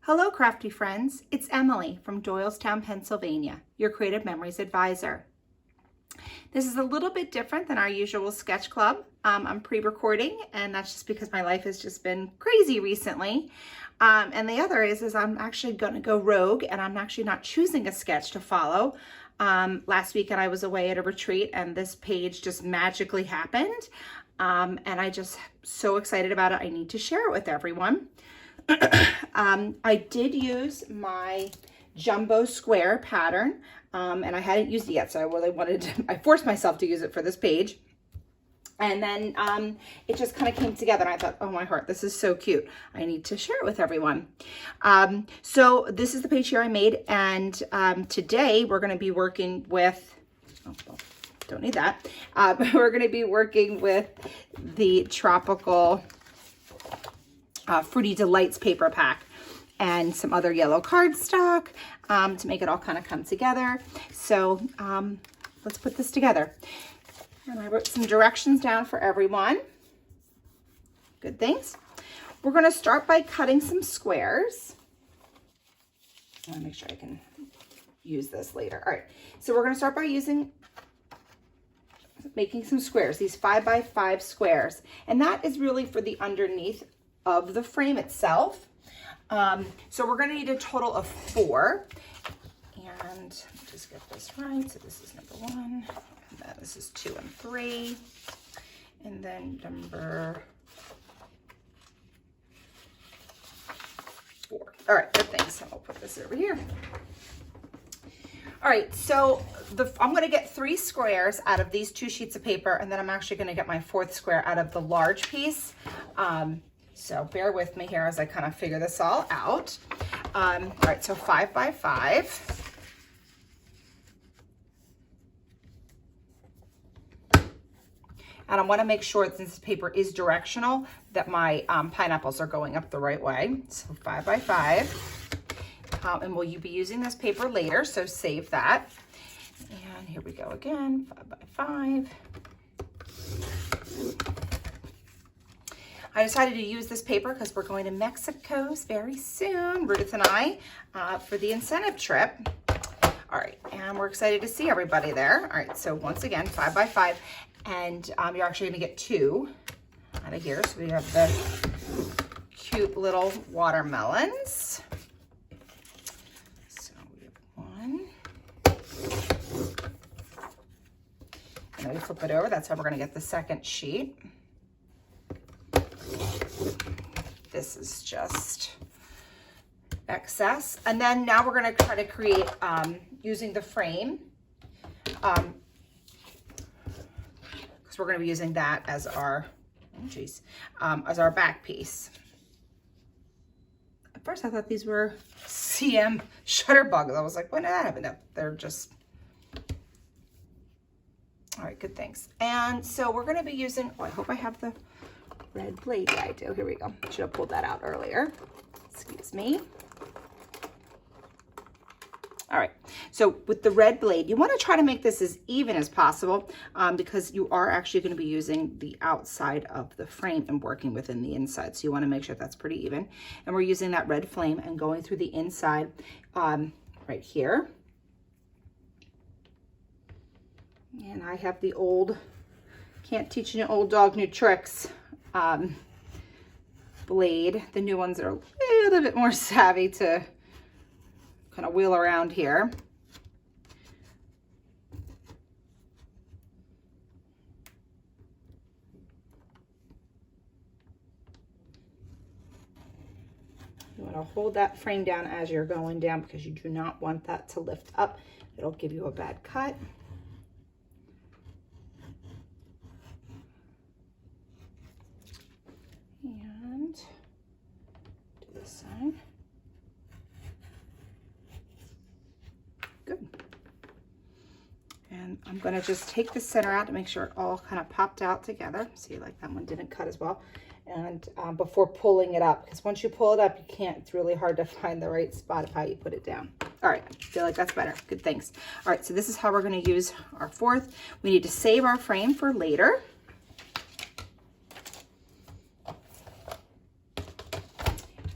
Hello, crafty friends. It's Emily from Doylestown, Pennsylvania, your Creative Memories advisor. This is a little bit different than our usual sketch club. I'm pre-recording, and that's just because my life has just been crazy recently. And the other is I'm actually going to go rogue, and I'm actually not choosing a sketch to follow. Last weekend I was away at a retreat, and this page just magically happened. And I just so excited about it. I need to share it with everyone. I did use my jumbo square pattern, and I hadn't used it yet, so I really wanted to, I forced myself to use it for this page. And then it just kind of came together, and I thought, oh my heart, this is so cute. I need to share it with everyone. So this is the page here I made, and today we're going to be working with, oh, well, don't need that. We're going to be working with the Tropical Fruity Delights paper pack and some other yellow cardstock to make it all kind of come together. So let's put this together. And I wrote some directions down for everyone. Good things. We're going to start by cutting some squares. I want to make sure I can use this later. All right, so we're going to start by making some squares, these 5x5 squares. And that is really for the underneath of the frame itself. So we're going to need a total of 4. And just get this right. So this is number 1, and then this is 2 and 3, and then number 4. All right, good things. So I'll put this over here. All right, so I'm going to get 3 squares out of these 2 sheets of paper, and then I'm actually going to get my 4th square out of the large piece. So bear with me here as I kind of figure this all out. All right, so 5x5. And I want to make sure, since this paper is directional, that my pineapples are going up the right way. So 5x5. And will you be using this paper later, so save that. And here we go again, 5x5. I decided to use this paper because we're going to Mexico very soon, Ruth and I, for the incentive trip. All right, and we're excited to see everybody there. All right, so once again, 5x5, and you're actually gonna get 2 out of here. So we have the cute little watermelons. So we have 1. And then we flip it over. That's how we're gonna get the second sheet. This is just excess. And then now we're going to try to create, using the frame, because we're going to be using that as our, as our back piece. At first I thought these were CM shutterbugs. I was like, when did that happen? No, they're just, all right, good things. And so we're going to be using, oh, I hope I have the red blade. Yeah, I do. Here we go. Should have pulled that out earlier. Excuse me. All right. So with the red blade, you want to try to make this as even as possible because you are actually going to be using the outside of the frame and working within the inside. So you want to make sure that's pretty even. And we're using that red flame and going through the inside right here. And I have the old, can't teach an old dog new tricks blade. The new ones are a little bit more savvy to kind of wheel around here. You want to hold that frame down as you're going down because you do not want that to lift up. It'll give you a bad cut. And do this side. Good. And I'm going to just take the center out to make sure it all kind of popped out together. See, like that one didn't cut as well. And before pulling it up, because once you pull it up, you can't, it's really hard to find the right spot of how you put it down. All right, I feel like that's better. Good, thanks. All right, so this is how we're going to use our 4th. We need to save our frame for later.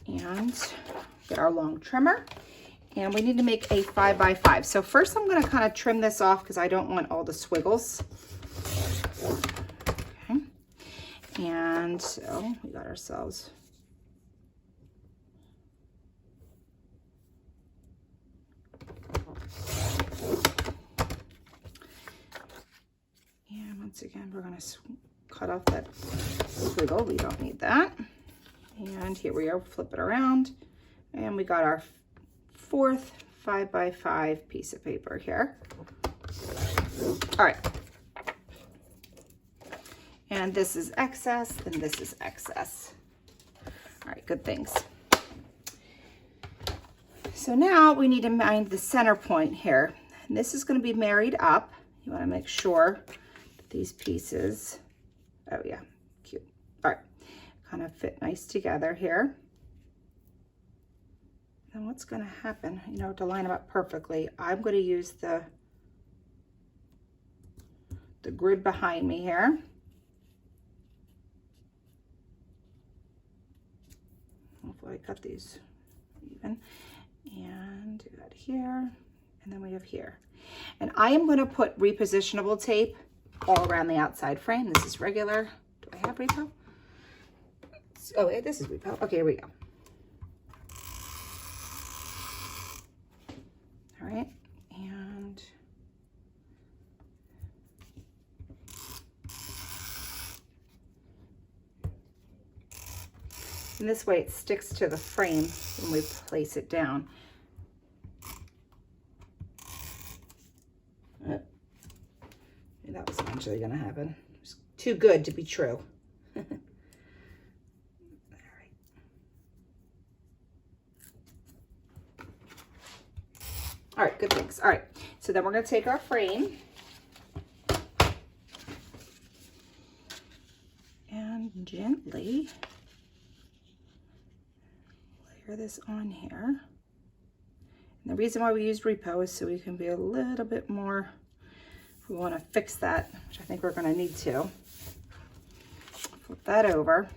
And Get our long trimmer. And we need to make a 5x5. So first I'm going to kind of trim this off because I don't want all the squiggles. Okay. And so we got ourselves and once again we're going to cut off that squiggle. We don't need that. And here we are, flip it around, and we got our fourth 5x5 piece of paper here. All right. And this is excess, and this is excess. All right, good things. So now we need to find the center point here. And this is going to be married up. You want to make sure that these pieces, oh yeah, cute. All right, kind of fit nice together here. And what's going to happen, you know, to line them up perfectly, I'm going to use the grid behind me here. Hopefully I cut these even. And do that here. And then we have here. And I am going to put repositionable tape all around the outside frame. This is regular. Do I have repo? Oh, this is repo. Okay, here we go. All right, and this way it sticks to the frame when we place it down. That was eventually going to happen. It's too good to be true. All right. All right, good things. All right, so then we're going to take our frame and gently layer this on here. And the reason why we use repo is so we can be a little bit more, if we want to fix that, which I think we're going to need to. Flip that over.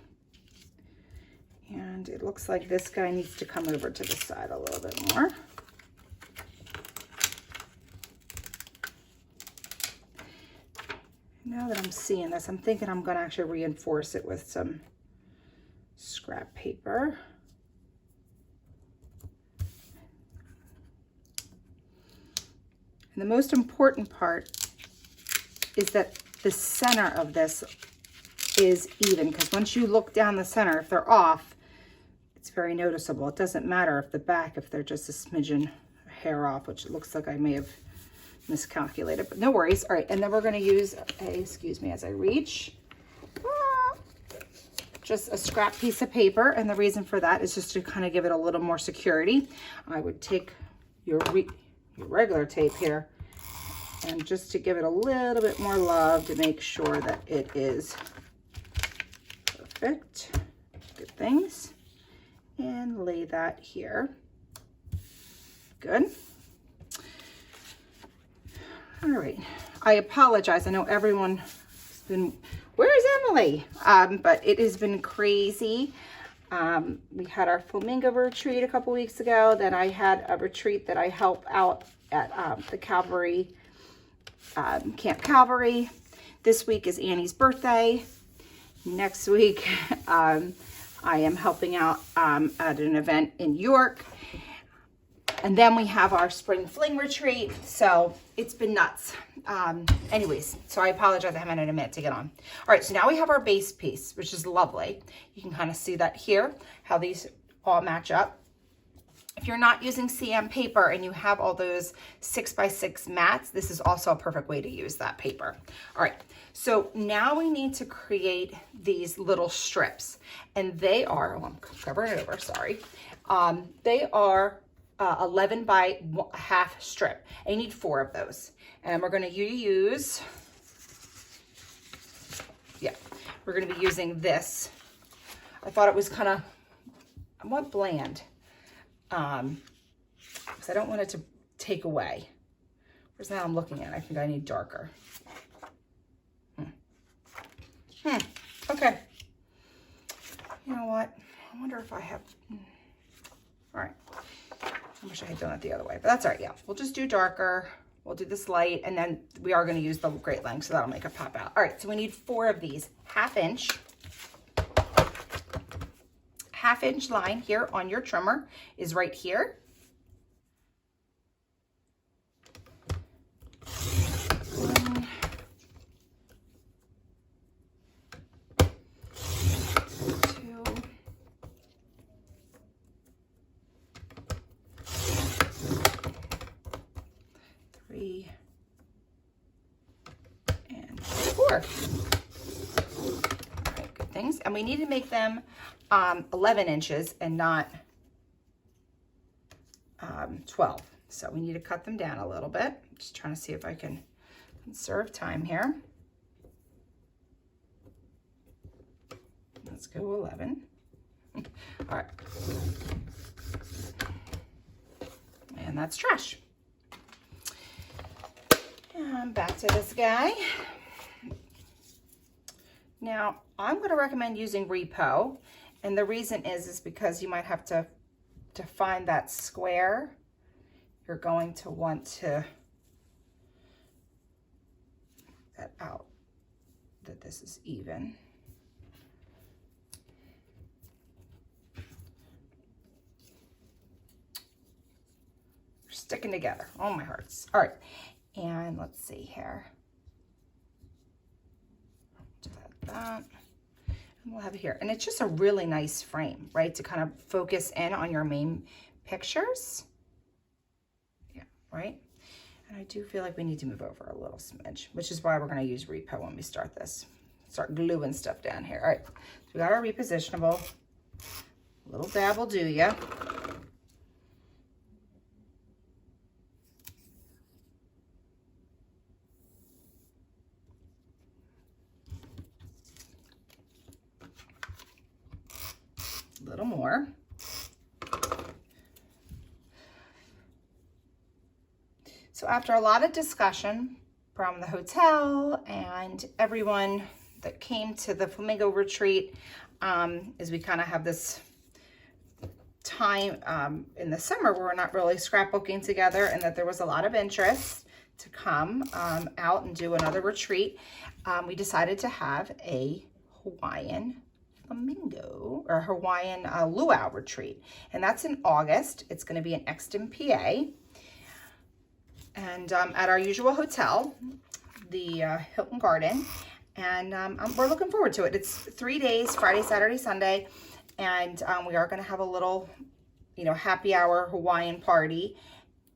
And it looks like this guy needs to come over to the side a little bit more. Now that I'm seeing this, I'm thinking I'm going to actually reinforce it with some scrap paper. And the most important part is that the center of this is even, because once you look down the center, if they're off, it's very noticeable. It doesn't matter if the back, if they're just a smidgen hair off, which it looks like I may have miscalculated, but no worries. All right, and then we're going to use a, excuse me as I reach, just a scrap piece of paper, and the reason for that is just to kind of give it a little more security. I would take your regular tape here, and just to give it a little bit more love to make sure that it is perfect. Good things. And lay that here. Good. All right. I apologize. I know everyone has been, where's Emily? But it has been crazy. We had our flamingo retreat a couple weeks ago. Then I had a retreat that I help out at the Calvary, Camp Calvary. This week is Annie's birthday. Next week, I am helping out at an event in York. And then we have our spring fling retreat. So it's been nuts. Anyways, so I apologize. I haven't had a minute to get on. All right, so now we have our base piece, which is lovely. You can kind of see that here, how these all match up. If you're not using CM paper and you have all those 6x6 mats, this is also a perfect way to use that paper. All right, so now we need to create these little strips. And they are, oh, I'm covering it over, sorry. They are 11 by half strip. And you need 4 of those. And we're going to use, we're going to be using this. I thought it was kind of, I want bland. Because I don't want it to take away. Whereas now I'm looking at it, I think I need darker. Okay. You know what? I wonder if I have, all right. I wish I had done it the other way, but that's all right. Yeah, we'll just do darker. We'll do this light, and then we are going to use the great length, so that'll make it pop out. All right, so we need 4 of these. Half-inch line here on your trimmer is right here. And 4. All right, good things. And we need to make them 11 inches and not 12. So we need to cut them down a little bit. Just trying to see if I can conserve time here. Let's go 11. All right. And that's trash. And back to this guy. Now, I'm going to recommend using Repo, and the reason is because you might have to find that square. You're going to want to that out, that this is even. We're sticking together. Oh, my hearts. All right. And let's see here. Do that. And we'll have it here. And it's just a really nice frame, right? To kind of focus in on your main pictures. Yeah, right? And I do feel like we need to move over a little smidge, which is why we're going to use Repo when we start this. Start gluing stuff down here. All right. So we got our repositionable. A little dab will do ya. A little more. So after a lot of discussion from the hotel and everyone that came to the Flamingo retreat, is we kind of have this time in the summer where we're not really scrapbooking together, and that there was a lot of interest to come out and do another retreat. We decided to have a Hawaiian Flamingo or Hawaiian luau retreat, and that's in August. It's going to be in Exton, PA, and at our usual hotel, the Hilton Garden, and we're looking forward to it. It's 3 days, Friday, Saturday, Sunday, and we are going to have a little, happy hour Hawaiian party,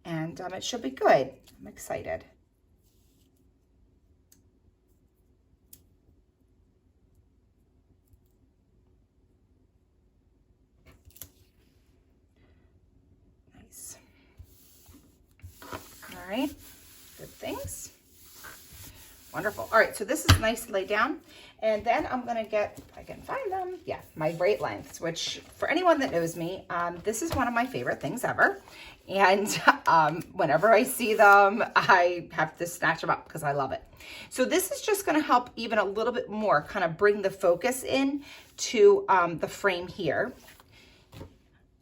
and it should be good. I'm excited. Nice. All right, good things. Wonderful. All right, so this is nice laid down. And then I'm going to get, if I can find them, yeah, my great lengths, which for anyone that knows me, this is one of my favorite things ever. And whenever I see them, I have to snatch them up because I love it. So this is just going to help even a little bit more, kind of bring the focus in to the frame here.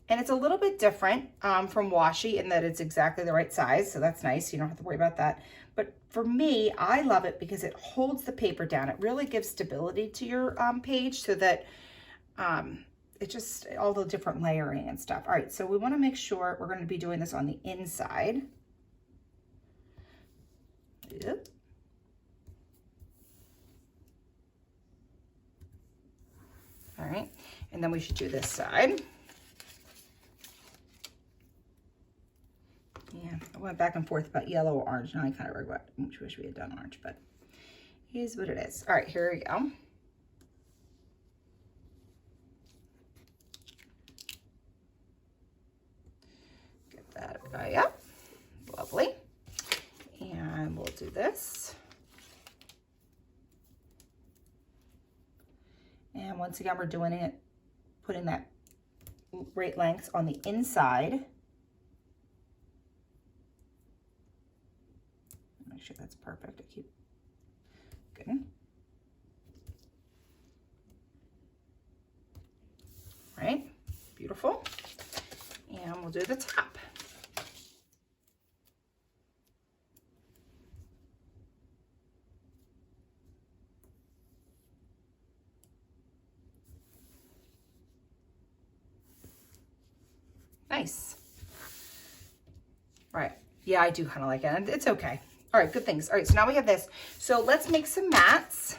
And it's a little bit different from washi in that it's exactly the right size. So that's nice. You don't have to worry about that. But for me, I love it because it holds the paper down. It really gives stability to your page so that it just, all the different layering and stuff. All right, so we want to make sure we're going to be doing this on the inside. Yep. All right, and then we should do this side. Yeah, I went back and forth about yellow or orange. Now I kind of regret, which wish we had done orange, but here's what it is. All right, here we go. Get that guy up. Lovely. And we'll do this. And once again, we're doing it, putting that right length on the inside. Make sure that's perfect. I keep good. Right, beautiful. And we'll do the top. nice. Right. Yeah, I do kind of like it. And it's okay. All right, good things. All right, so now we have this. So let's make some mats.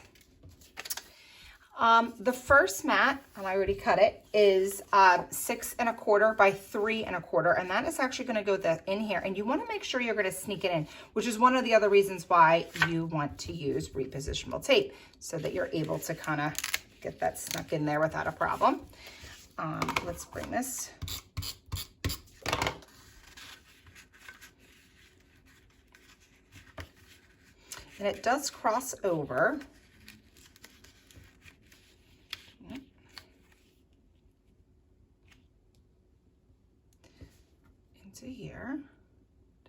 The first mat, and I already cut it, is 6 1/4 by 3 1/4, and that is actually going to go in here. And you want to make sure you're going to sneak it in, which is one of the other reasons why you want to use repositionable tape, so that you're able to kind of get that snuck in there without a problem. Let's bring this. And it does cross over. Into here.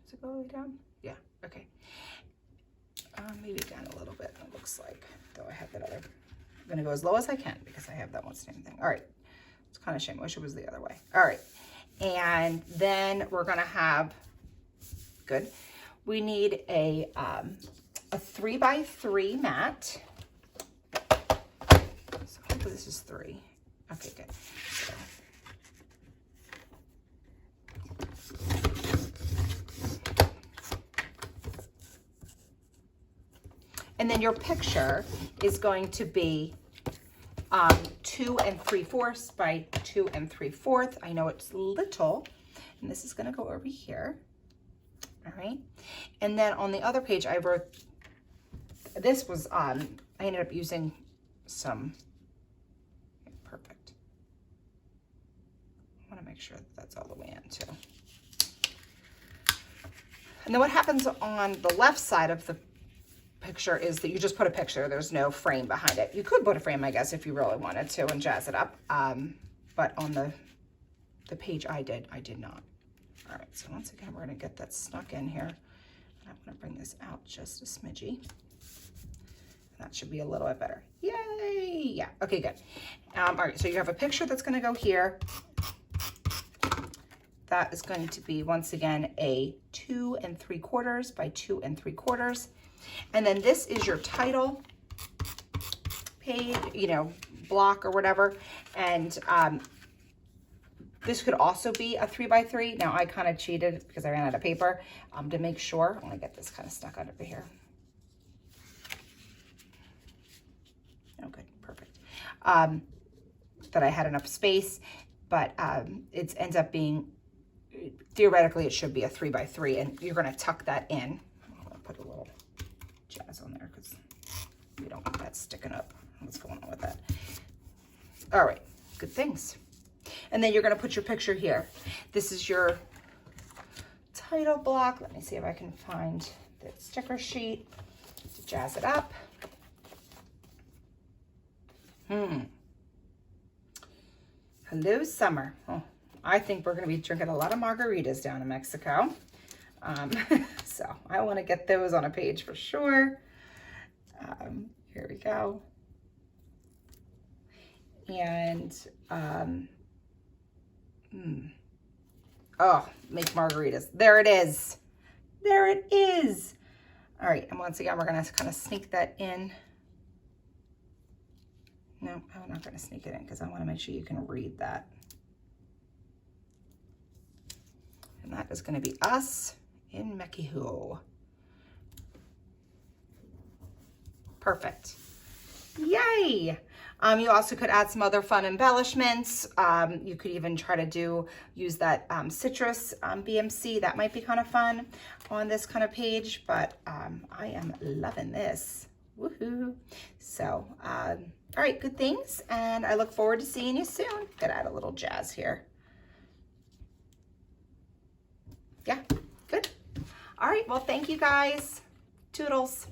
Does it go all the way down? Yeah, okay. Maybe down a little bit, it looks like, though I have that other. I'm gonna go as low as I can because I have that one same thing. All right, it's kind of a shame, I wish it was the other way. All right, and then we're gonna have, good, we need a 3 by 3 mat. So hopefully this is 3. Okay, good. So, and then your picture is going to be 2 3/4 by 2 3/4. I know it's little, and this is going to go over here. All right. And then on the other page, I wrote, this was I ended up using some, perfect. I want to make sure that that's all the way in too. And then what happens on the left side of the picture is that you just put a picture. There's no frame behind it. You could put a frame, I guess, if you really wanted to and jazz it up. But on the page I did not. All right, so once again, we're gonna get that snuck in here. And I'm gonna bring this out just a smidgy. That should be a little bit better. Yay, yeah, okay, good. All right, so you have a picture that's gonna go here. That is going to be, once again, a 2 3/4 by 2 3/4. And then this is your title page, you know, block or whatever. And this could also be a 3 by 3. Now I kind of cheated because I ran out of paper to make sure. I'm gonna get this kind of stuck under here. Oh, good, perfect. That I had enough space, but it ends up being, theoretically, it should be a 3 by 3, and you're gonna tuck that in. I'm gonna put a little jazz on there because we don't want that sticking up. What's going on with that? All right, good things. And then you're gonna put your picture here. This is your title block. Let me see if I can find the sticker sheet to jazz it up. Hello, summer. Oh, I think we're gonna be drinking a lot of margaritas down in Mexico. So I wanna get those on a page for sure. Here we go. And, oh, make margaritas. There it is. There it is. All right, and once again, we're gonna kind of sneak that in. No, I'm not gonna sneak it in because I wanna make sure you can read that. And that is gonna be us in Mexico. Perfect. Yay! You also could add some other fun embellishments. You could even try to use that citrus BMC. That might be kind of fun on this kind of page, but I am loving this. Woohoo! So, all right, good things, and I look forward to seeing you soon. Gotta add a little jazz here. Yeah, good. All right, well, thank you guys. Toodles.